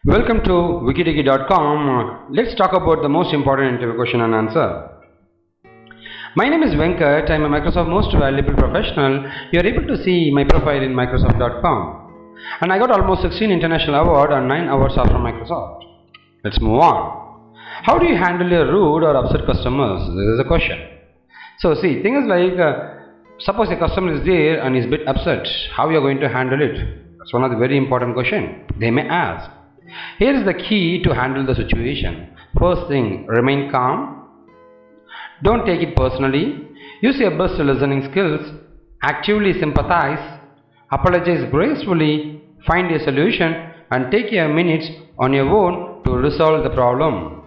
Welcome to wikidigi.com. Let's talk about the most important interview question and answer. My name is Venkat. I am a Microsoft Most Valuable Professional. You are able to see my profile in Microsoft.com. And I got almost 16 international awards and 9 awards are from Microsoft. Let's move on. How do you handle your rude or upset customers? This is a question. So see, thing is like, suppose a customer is there and is a bit upset. How you are going to handle it? That's one of the very important questions they may ask. Here is the key to handle the situation. First thing, remain calm. Don't take it personally. Use your best listening skills. Actively sympathize. Apologize gracefully. Find a solution and take your minutes on your own to resolve the problem.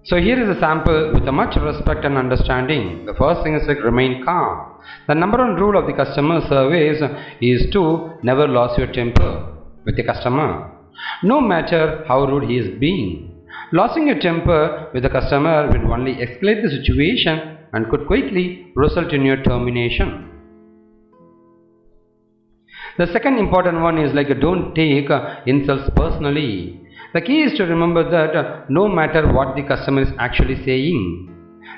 So here is a sample with a much respect and understanding. The first thing is like remain calm. The number one rule of the customer service is to never lose your temper with the customer, no matter how rude he is being. Losing your temper with the customer will only escalate the situation and could quickly result in your termination. The second important one is like don't take insults personally. The key is to remember that no matter what the customer is actually saying,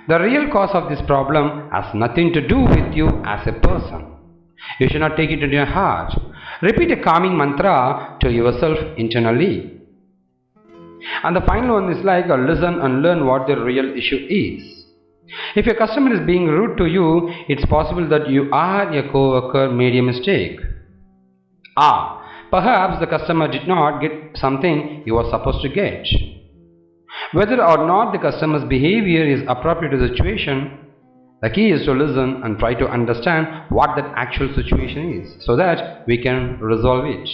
the real cause of this problem has nothing to do with you as a person. You should not take it into your heart. Repeat a calming mantra to yourself internally. And the final one is like listen and learn what the real issue is. If your customer is being rude to you, it's possible that you or your co-worker made a mistake. Perhaps the customer did not get something he was supposed to get. Whether or not the customer's behavior is appropriate to the situation, the key is to listen and try to understand what that actual situation is so that we can resolve it.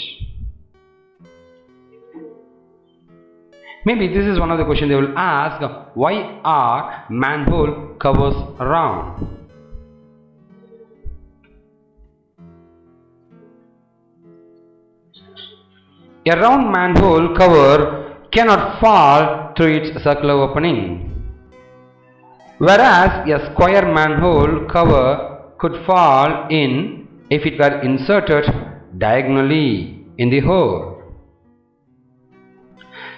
Maybe this is one of the questions they will ask, why are manhole covers round? A round manhole cover cannot fall through its circular opening, whereas a square manhole cover could fall in if it were inserted diagonally in the hole.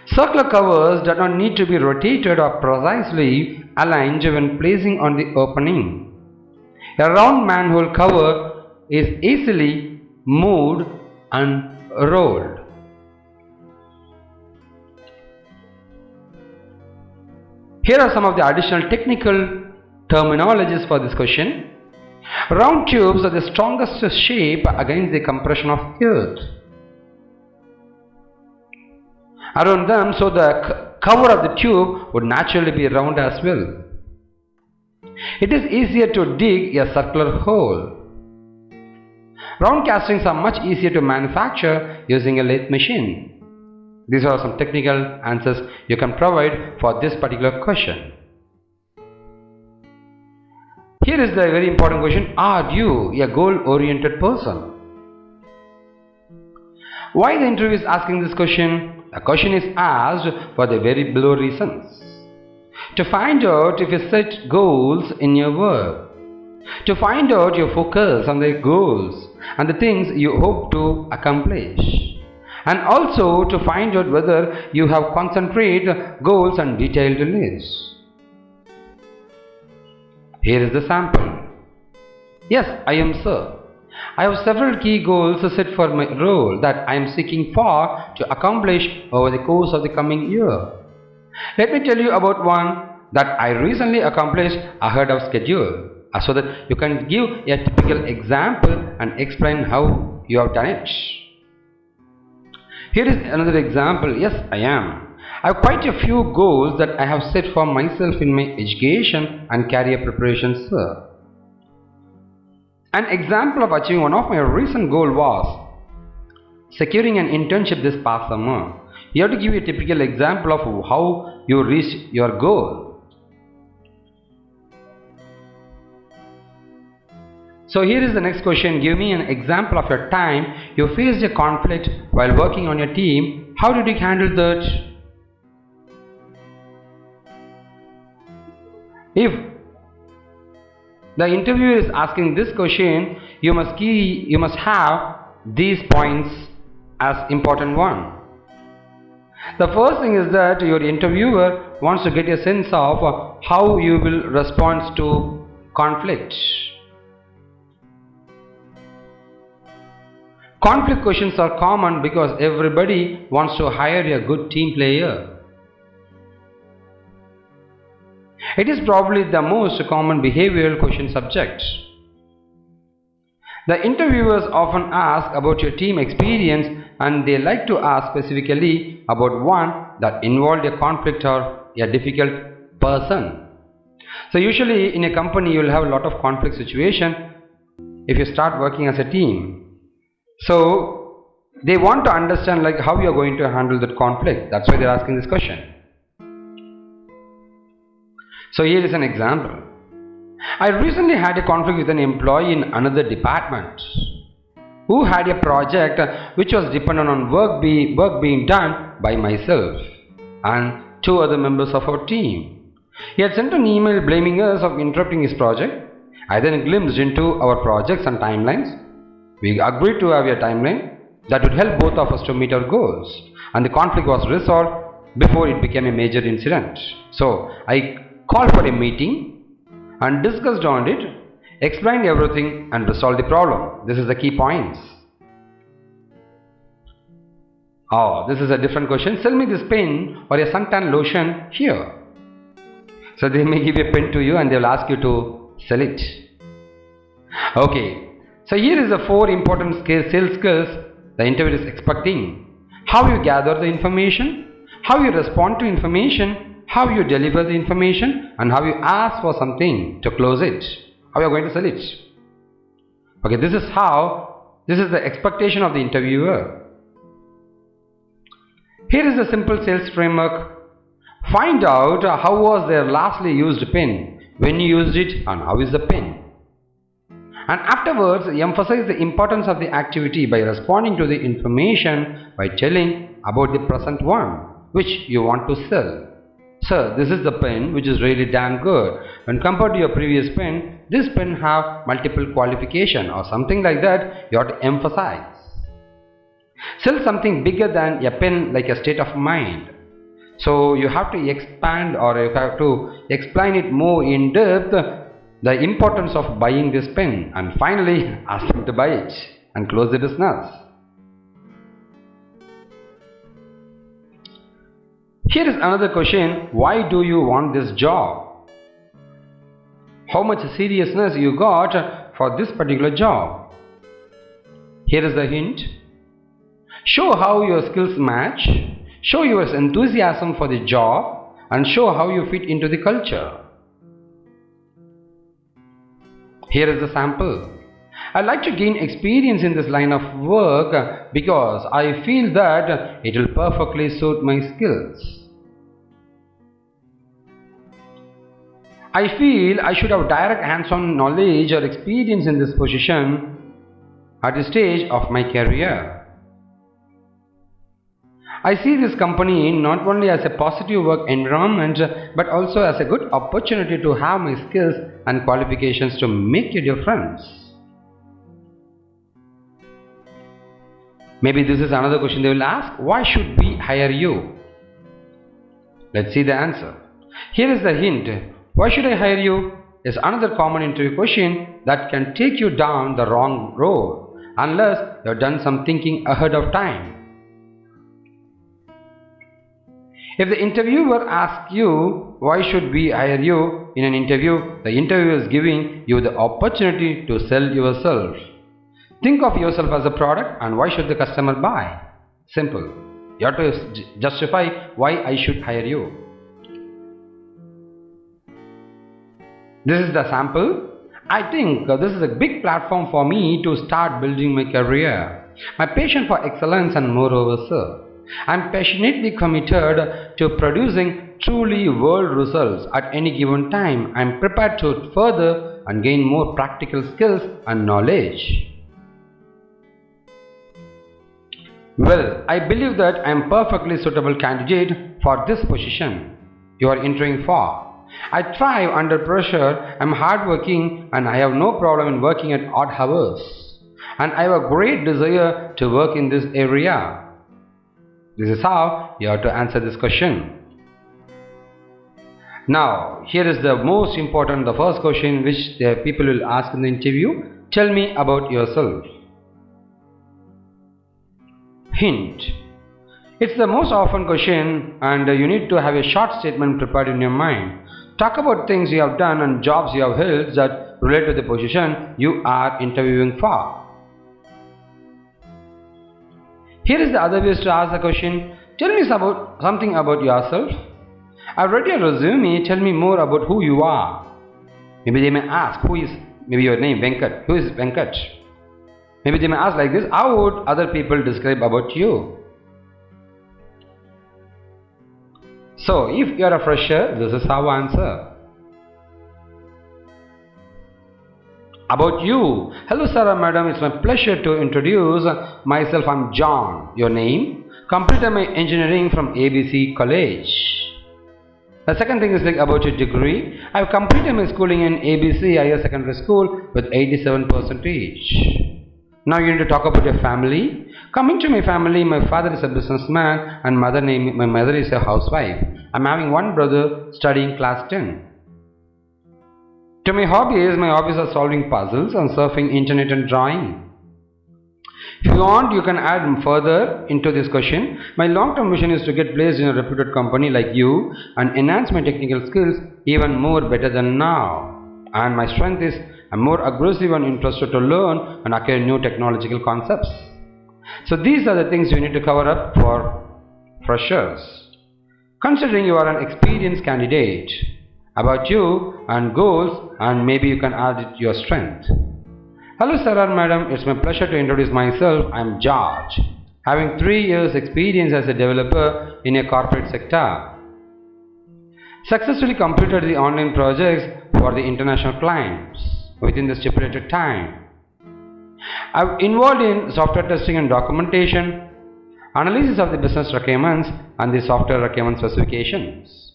Circular covers do not need to be rotated or precisely aligned when placing on the opening. A round manhole cover is easily moved and rolled. Here are some of the additional technical terminologies for this question. Round tubes are the strongest shape against the compression of earth around them, so the cover of the tube would naturally be round as well. It is easier to dig a circular hole. Round castings are much easier to manufacture using a lathe machine. These are some technical answers you can provide for this particular question. Here is the very important question, are you a goal-oriented person? Why the interview is asking this question? The question is asked for the very below reasons. To find out if you set goals in your work. To find out your focus on the goals and the things you hope to accomplish. And also to find out whether you have concentrated goals and detailed lists. Here is the sample. Yes, I am sir. I have several key goals set for my role that I am seeking for to accomplish over the course of the coming year. Let me tell you about one that I recently accomplished ahead of schedule, so that you can give a typical example and explain how you have done it. Here is another example. Yes, I am. I have quite a few goals that I have set for myself in my education and career preparations, sir. An example of achieving one of my recent goals was securing an internship this past summer. You have to give a typical example of how you reached your goal. So here is the next question. Give me an example of your time you faced a conflict while working on your team. How did you handle that? If the interviewer is asking this question, you must have these points as important one. The first thing is that your interviewer wants to get a sense of how you will respond to conflict. Conflict questions are common because everybody wants to hire a good team player. It is probably the most common behavioral question subject. The interviewers often ask about your team experience, and they like to ask specifically about one that involved a conflict or a difficult person. So usually in a company you will have a lot of conflict situation if you start working as a team. So they want to understand like how you are going to handle that conflict. That's why they are asking this question. So here is an example. I recently had a conflict with an employee in another department who had a project which was dependent on work being done by myself and two other members of our team. He had sent an email blaming us of interrupting his project. I then glimpsed into our projects and timelines. We agreed to have a timeline that would help both of us to meet our goals, and the conflict was resolved before it became a major incident. So I called for a meeting and discussed on it, explained everything and resolved the problem. This is the key points. Oh, this is a different question. Sell me this pen or a suntan lotion here. So they may give a pen to you and they will ask you to sell it. Okay, so here is the 4 important sales skills the interviewer is expecting. How you gather the information, how you respond to information, how you deliver the information, and how you ask for something to close it. How you are going to sell it. Okay, this is the expectation of the interviewer. Here is a simple sales framework. Find out how was their lastly used pen, when you used it, and how is the pen. And afterwards, emphasize the importance of the activity by responding to the information by telling about the present one which you want to sell. Sir, this is the pen which is really damn good. When compared to your previous pen, this pen have multiple qualification or something like that you have to emphasize. Sell something bigger than a pen like a state of mind. So you have to expand or you have to explain it more in depth, the importance of buying this pen, and finally ask them to buy it and close the business. Here is another question. Why do you want this job? How much seriousness you got for this particular job? Here is the hint. Show how your skills match, show your enthusiasm for the job, and show how you fit into the culture. Here is the sample. I like to gain experience in this line of work because I feel that it will perfectly suit my skills. I feel I should have direct hands-on knowledge or experience in this position at this stage of my career. I see this company not only as a positive work environment but also as a good opportunity to have my skills and qualifications to make a difference. Maybe this is another question they will ask. Why should we hire you? Let's see the answer. Here is the hint. Why should I hire you? Is another common interview question that can take you down the wrong road unless you have done some thinking ahead of time. If the interviewer asks you, why should we hire you in an interview, the interviewer is giving you the opportunity to sell yourself. Think of yourself as a product and why should the customer buy? Simple. You have to justify why I should hire you. This is the sample. I think this is a big platform for me to start building my career. My passion for excellence and moreover, sir, I am passionately committed to producing truly world results at any given time. I am prepared to further and gain more practical skills and knowledge. Well, I believe that I am perfectly suitable candidate for this position you are entering for. I thrive under pressure, I am hardworking and I have no problem in working at odd hours. and I have a great desire to work in this area. This is how you have to answer this question. Now, here is the most important, the first question which the people will ask in the interview. Tell me about yourself. Hint. It's the most often question, and you need to have a short statement prepared in your mind. Talk about things you have done and jobs you have held that relate to the position you are interviewing for. Here is the other ways to ask the question. Tell me something about yourself. I've read your resume. Tell me more about who you are. Maybe they may ask, who is, maybe your name, Venkat. Who is Venkat? Maybe they may ask like this, how would other people describe about you? So, if you are a fresher, this is how answer. About you. Hello sir or madam, it's my pleasure to introduce myself. I'm John. Your name? Completed my engineering from ABC College. The second thing is like about your degree. I've completed my schooling in ABC Higher Secondary School with 87%. Now you need to talk about your family. Coming to my family, my father is a businessman and my mother is a housewife. I'm having one brother studying class 10. To my hobbies are solving puzzles and surfing internet and drawing. If you want, you can add further into this question. My long-term mission is to get placed in a reputed company like you and enhance my technical skills even more better than now. And my strength is I'm more aggressive and interested to learn and acquire new technological concepts. So these are the things you need to cover up for freshers. Considering you are an experienced candidate, about you and goals, and maybe you can add it your strength. Hello sir or madam, it's my pleasure to introduce myself. I'm George, having 3 years experience as a developer in a corporate sector. Successfully completed the online projects for the international clients within the stipulated time. I'm involved in software testing and documentation, analysis of the business requirements and the software requirement specifications.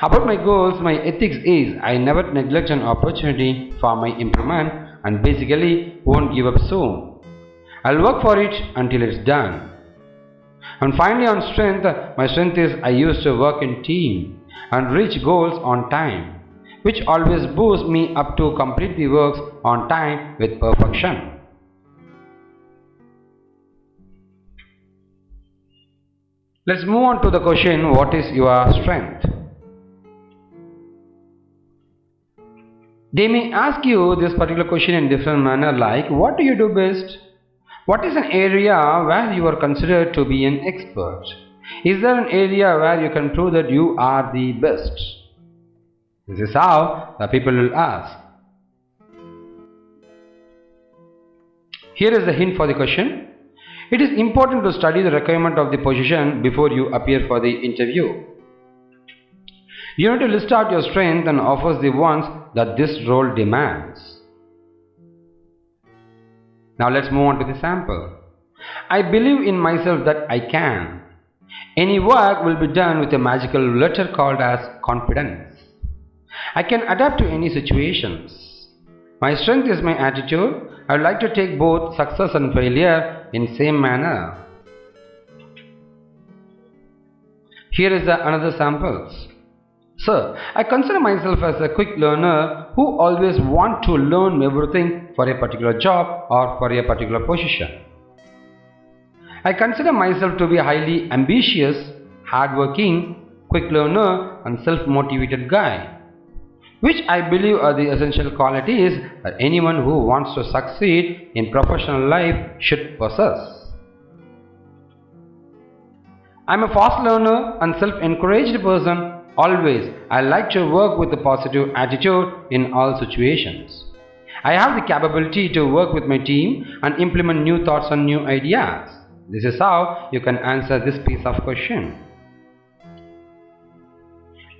About my goals, my ethics is I never neglect an opportunity for my improvement and basically won't give up soon. I'll work for it until it's done. And finally on strength, my strength is I used to work in team and reach goals on time, which always boosts me up to complete the works on time with perfection. Let's move on to the question, what is your strength? They may ask you this particular question in different manner like, what do you do best? What is an area where you are considered to be an expert? Is there an area where you can prove that you are the best? This is how the people will ask. Here is the hint for the question. It is important to study the requirement of the position before you appear for the interview. You need to list out your strengths and offers the ones that this role demands. Now let's move on to the sample. I believe in myself that I can. Any work will be done with a magical letter called as confidence. I can adapt to any situations. My strength is my attitude. I would like to take both success and failure in same manner. Here is another samples. Sir, I consider myself as a quick learner who always want to learn everything for a particular job or for a particular position. I consider myself to be a highly ambitious, hardworking, quick learner and self-motivated guy, which I believe are the essential qualities that anyone who wants to succeed in professional life should possess. I am a fast learner and self-encouraged person. Always, I like to work with a positive attitude in all situations. I have the capability to work with my team and implement new thoughts and new ideas. This is how you can answer this piece of question.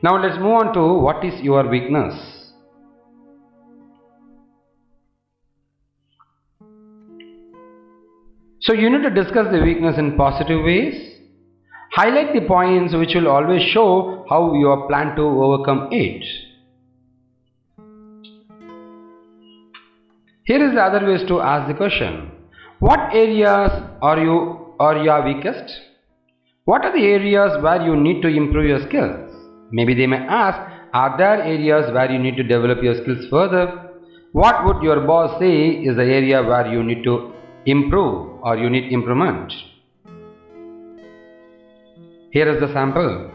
Now let's move on to what is your weakness. So you need to discuss the weakness in positive ways. Highlight the points which will always show how you plan to overcome it. Here is the other ways to ask the question. What areas are your weakest? What are the areas where you need to improve your skills? Maybe they may ask, are there areas where you need to develop your skills further? What would your boss say is the area where you need to improve or you need improvement? Here is the sample.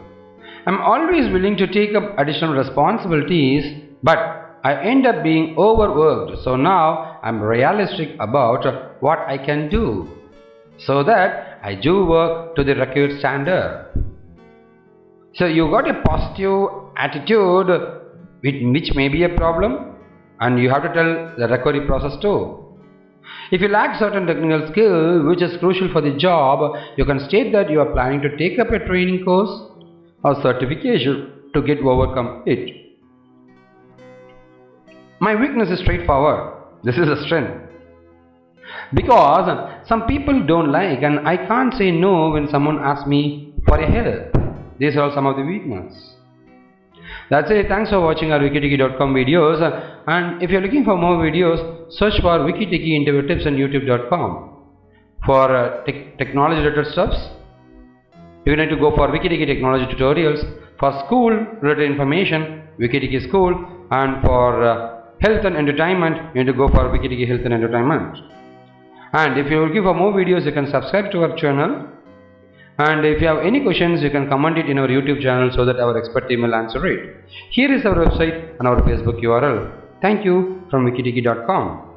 I am always willing to take up additional responsibilities, but I end up being overworked, so now I am realistic about what I can do, so that I do work to the required standard. So you got a positive attitude, which may be a problem, and you have to tell the recovery process too. If you lack certain technical skill which is crucial for the job, you can state that you are planning to take up a training course or certification to get overcome it. My weakness is straightforward. This is a strength. Because some people don't like and I can't say no when someone asks me for a help. These are some of the weaknesses. That's it. Thanks for watching our wikitiki.com videos, and if you're looking for more videos, search for Wikitiki interview tips on youtube.com. For technology related stuffs, you need to go for Wikitiki technology tutorials. For school related information, Wikitiki school, and for health and entertainment, you need to go for Wikitiki health and entertainment. And if you're looking for more videos, you can subscribe to our channel. And if you have any questions, you can comment it in our YouTube channel so that our expert team will answer it. Here is our website and our Facebook URL. Thank you from wikitiki.com.